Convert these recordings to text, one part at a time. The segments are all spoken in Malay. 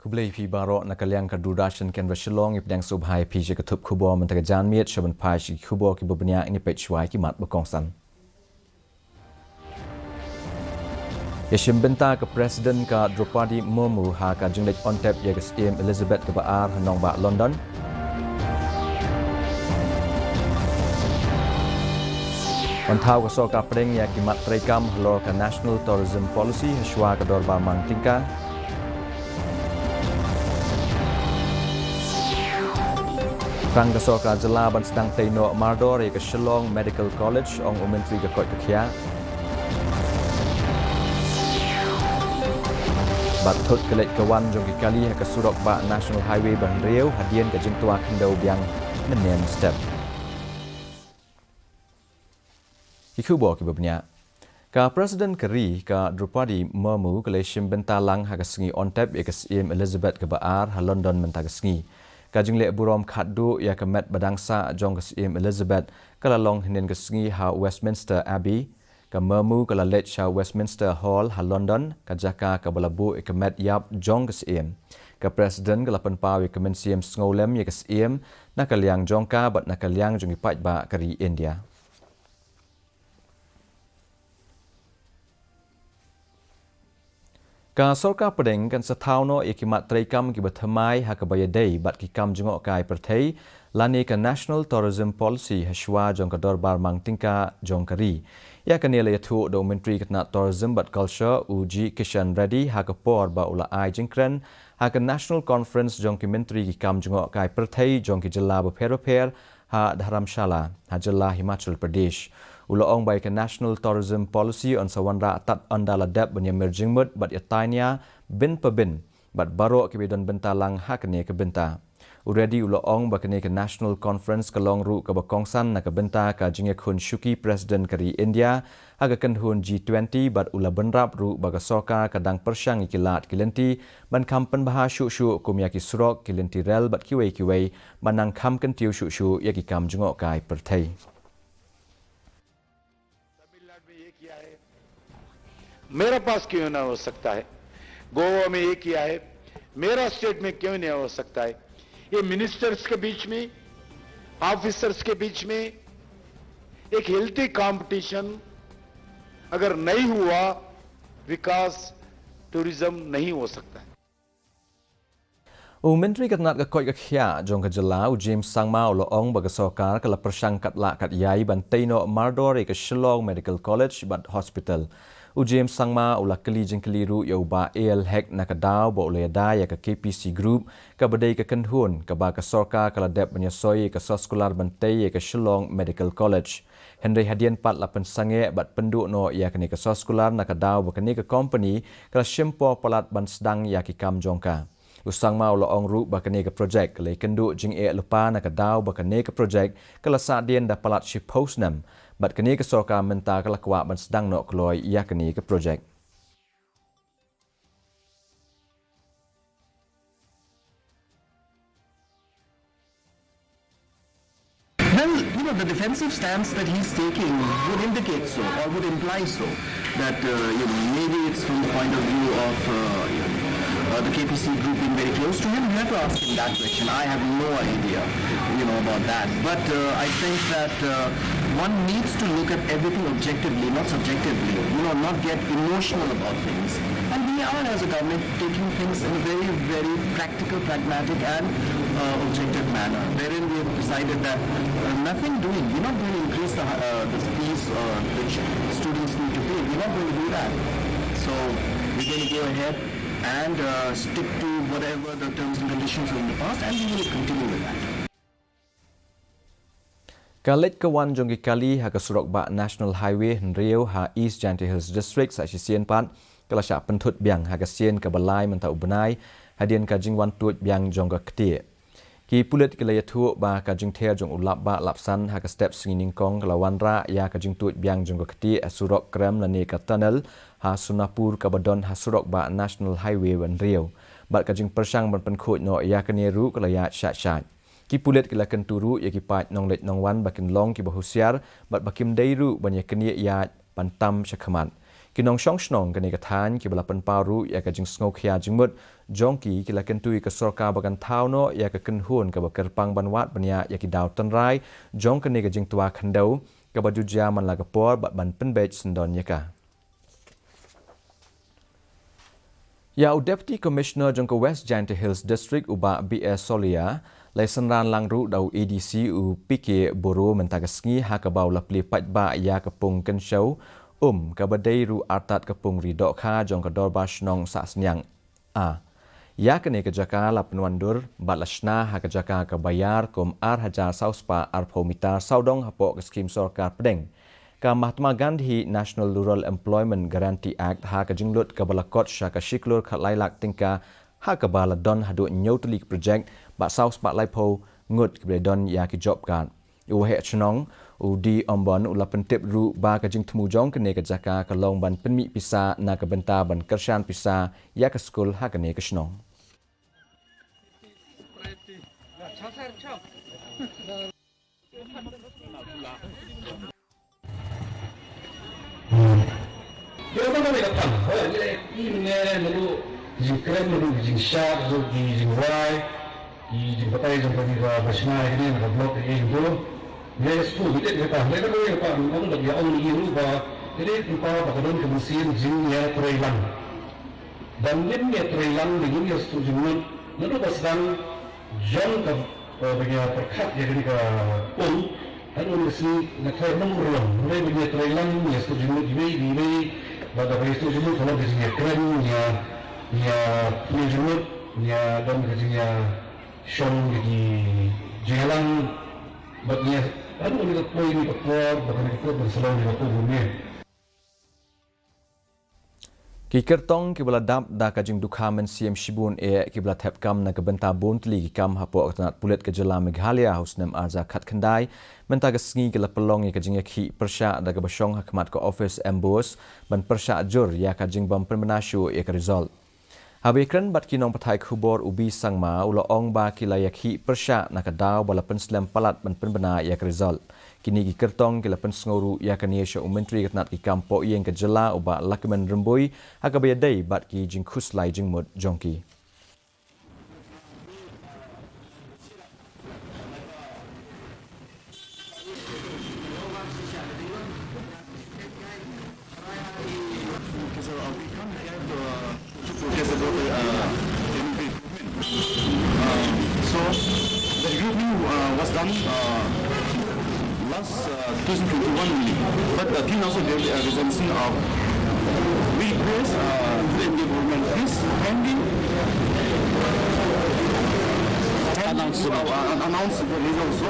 Kublai pi barok nakaliang kadurashan ken Shillong ipdang subhai pi je ketup kubo mentega janmiet shaban pai shi kubo ki bebenya ini pechwai ki mat bekongsan. Yashim benta ke Presiden ka Draupadi Murmu ha ka jinglek ontep ye ke SIM Elizabeth ke baar hanong ba London. Wantau ke soka pring ya ki mat trekam halor ka National Tourism Policy hashwa ka dor ba mang tingka. Rang ke soka jelaban sedang teino mardor ye ke Shillong Medical College ong umentri ke kot ke kia. Bathut kelet kawan jong kali ke surok ba National Highway Ban Riau hadian ke jengtua kendau biang nenen step. Ikubo ki babnya. Ka Presiden Keri ka Draupadi Murmu ke leshim bentalang ha ke sengi ontep ya ke SIM Elizabeth ke baar ha London menta ke sengi. Ka jingle burom khaddu ya ke met badangsa jong ke SIM Elizabeth kala long hinen ke sengi ha Westminster Abbey. Ka Murmu kala let sha Westminster Hall ha London ka jaka ka balabu ikemet yap jong ke SIM. Ka Presiden kala penpau ikemen SIM ngolem ye ke SIM nakaliang jongka bat nakaliang jongi pat ba kari India. Ka sorka pedeng kan setauno ikimat trekam ki bathamai ha ka bayadei bat ki kam jongok kai perthei lani ka National Tourism Policy hashwa jong ka dorbar mang tingka jong kari. Ya kan nilai tu do Menteri Ketna Tourism but Culture Uji Kishan Reddy ha ka por ba ula ai jingkren ha ka National Conference jong ki Menteri ki kam jongok kai perthei jong ki jela per ha Dharamshala ha jela Himachal Pradesh. Ula ong bai ka National Tourism Policy on sawanra tat andala dep banya merjingmut bat yatainya bin pebin bat barok ki bidon bentalang ha kene ke benta. Already ula ong ba kene ke National Conference ka long ru ka bakongsan na ka benta ka jinge khun Shuki President kari India ha ka kanhun G20 bat ula benrap ru ba ka soka kadang persyang ikilat kilenti ban kampen baha syu kumya ki surok kilenti rel bat kiwei manang kam kentiu syu ya ki kam jungok kai perthei. मेरा पास क्यों ना हो सकता है, गोवा में ये किया है, मेरा स्टेट में क्यों नहीं हो सकता है। ये मिनिस्टर्स के बीच में, ऑफिसर्स के बीच में एक हेल्थी कंपटीशन अगर नहीं हुआ, विकास टूरिज्म नहीं हो सकता है। Menteri Ketna Koi Kia jong ke jela James Sangma lo ong baga sokar kala persang kat la kat yai ban teino mardor ke Shillong Medical College bat hospital. James Sangma ula keli jeng keliru ya uba AL Hack nakadaw bo ule da ya ke KPC Group ka badai ke kenhun ka ba ka sorka kala dep menyasoi ke sekolah bantai ya ke Shillong Medical College. Henry hadian pat lapan sange bat penduk no ya ke ke sekolah nakadaw bo ke ke company kala shimpo palat ban sedang ya ki kam jongka. Usang mau lo ong ru ba ke ke project le kenduk jing lupa nakadaw ba ke ke project kala sadien da palat shi postnam. Bat kini ke soka menta kala kuat ban sedang nok keloi ia kini ke projek. Well, the defensive stance that he's taking would indicate so, or would imply so, that maybe it's from the point of view of the KPC group being very close to him. You have to ask him that question. I have no idea, about that. But I think that one needs to look at everything objectively, not subjectively. Not get emotional about things. And we are, as a government, taking things in a very, very practical, pragmatic, and objective manner. Wherein we have decided that nothing doing. We're not going to increase the fees which students need to pay. We're not going to do that. So we're going to go ahead and stick to whatever the terms and conditions were in the past, and we will continue with that. Kalit kawan jonggi kali ha ke surok ba National Highway Riau ha East Janty Hills District sa sien pat kala sya pentut biang ha ke sien ke balai menta ubenai hadian ka jingwan tut biang jongga ketie. Ki pulit ke layatu ba ka jing the jong ulap ba lapsan ha ke step singining kong kala wanra ya ka jing tut biang jongga ketie surok krem lani ka tunnel ha Sunapur ka badon ha surok ba National Highway wan Riau. Bat ka jing persang ban penkhut no ya ke neru kala ya sya Ki pulit kila kenturu ya ki pat nong let nong wan bakin long ki bahusiar bat bakim deiru banyak kenia ya pantam syakhamat. Kinong Shong Shnong kani katan ki balapan paru ya ka jing sngo khia jingmut jongki ki la kentui ka sorka bagan tauno ya ka kenhun ka bakerpang banwat banya ya ki daw tanrai jong kani ka jing tua khandau ka bajujia man la ka por bat ban penbej sendon ya ka. Ya Deputy Commissioner jongka West Giant Hills District uba BS Solia laisan ran langru dau ADC u PK Boro mentagasngi ha ka bau lapli patba ya kapung kensau ka badai ru artat kapung ridok kha jongka dorba shnong sa snyang a ya kene ka jaka la penwandur batlashna ha ka jaka ka bayar kom ar hajar sauspa ar phomita saudong hapo ka skim sarkar pedeng ka Mahatma Gandhi National Rural Employment Guarantee Act ha ka jinglut ka balakot sha ka shiklur khat lailak tingka ha ka bala don hadu nyotlik project ba saus ba laipo ngut ke don ya ki job kan u he chnong u di ombon u la pentip ru ba ka jing thmu jong ke ne ka jaka ka long ban penmi pisa na ka benta ban kershan pisa ya ka skul ha ka ne ka chnong Dia mana nak datang? Ini lalu jikran lalu jingshat, lalu jingwai, jingpatai jangkadi ke Basna ini nak blok ini itu. Dia sepuluh kita kita. Mereka tu yang pak orang dah dia orang ini lupa. Jadi lupa bakalan kemudian jingnya terhilang. Dan jingnya terhilang dengan dia setuju dengan. Lalu pasang jang ke bagian perkat yang di ke pun. Lalu mesti nak kau mengulang. Mulai bagian terhilang dia setuju dengan ini. Pada hari itu jumlah kalau kerja keren ya punya jumlah ya dan kerja show jadi jalan bagnya ada ni kau ini kau bahkan kita berselang dengan kau bunyi. Ki kertong ki bala dap da ka jing dukha men CM Shibun ki bala thep kam na ka benta bon tli ki kam hapo atanat pulet ka jela Meghalaya Husnam Arza khat khandai menta ka sngi ki la pelong ka jing khi persha da ka basong hakmat ka office embos ban persha jur ya ka jing bam permanashu ka result habe kran bat ki nong pathai khubor ubi sangma ulo ong ba ki la yakhi persha na ka daw bala penslam palat ban penbana ya ka result kini ki kertong ki lapan sengoru ya kan yesha umentri katnat ki kampo yang ke jela uba lakman remboi aga bayadai bat ki jingkhus lai jingmut jongki So the agreement was done last 2021 only, but again also there is a resolution of request to the government is pending. Announced the result also.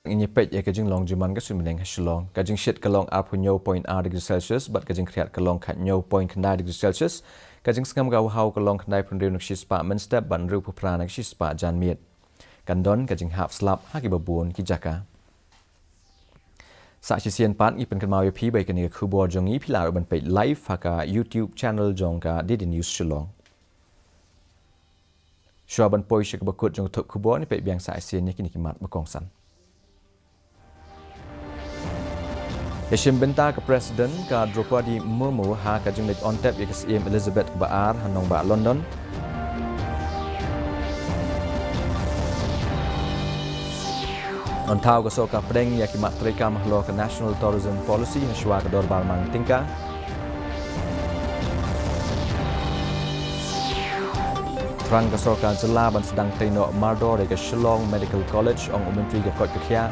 Ini pet ya kajing long jiman ka sumeneng hasilong kajing shit kalong up nyo point r degree Celsius but kajing kriat kalong khat nyo point kandai degree Celsius kajing skam gaw hau kalong kandai prendiu nak shispa men step ban ru phra nak shispa jan miet kandon kajing hap slap haki babun ki jaka sa sien pat ngi pen kan mawi phi bai kan ni khubor jongi phila ban pet live haka YouTube channel jongka did news shilong shwaban poi shik bakut jong thuk khubor ni pet biang sa sien ni kini kimat bakong san Yashim benta ke Presiden ka Draupadi Murmu ha ka jinglet on tap ya KSM Elizabeth Baar hanong ba London. On tau ka soka pedeng ya ki matrika mahlo ka National Tourism Policy haswa ka dor balmang tingka. Trang ka soka jela ban sedang teno mardor ka Shillong Medical College ong umentri ka kot ka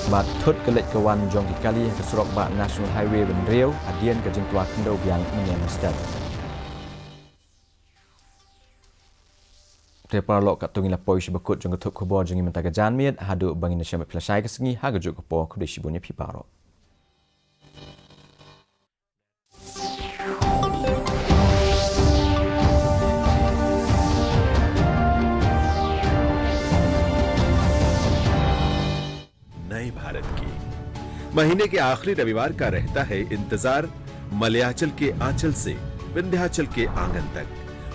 Bat thut kelet kawan jong kali ke surok ba National Highway ben Riau adian ke jing tua kendo biang menyen step. Tepar lok kat tungi la poi bakut jong thup khobor jong menta ka jan miet hadu bangin syam plasai ke sengi ha gajuk ko ko de shibunya piparo. नए भारत की महीने के आखिरी रविवार का रहता है इंतजार मलयाचल के आंचल से विंध्याचल के आंगन तक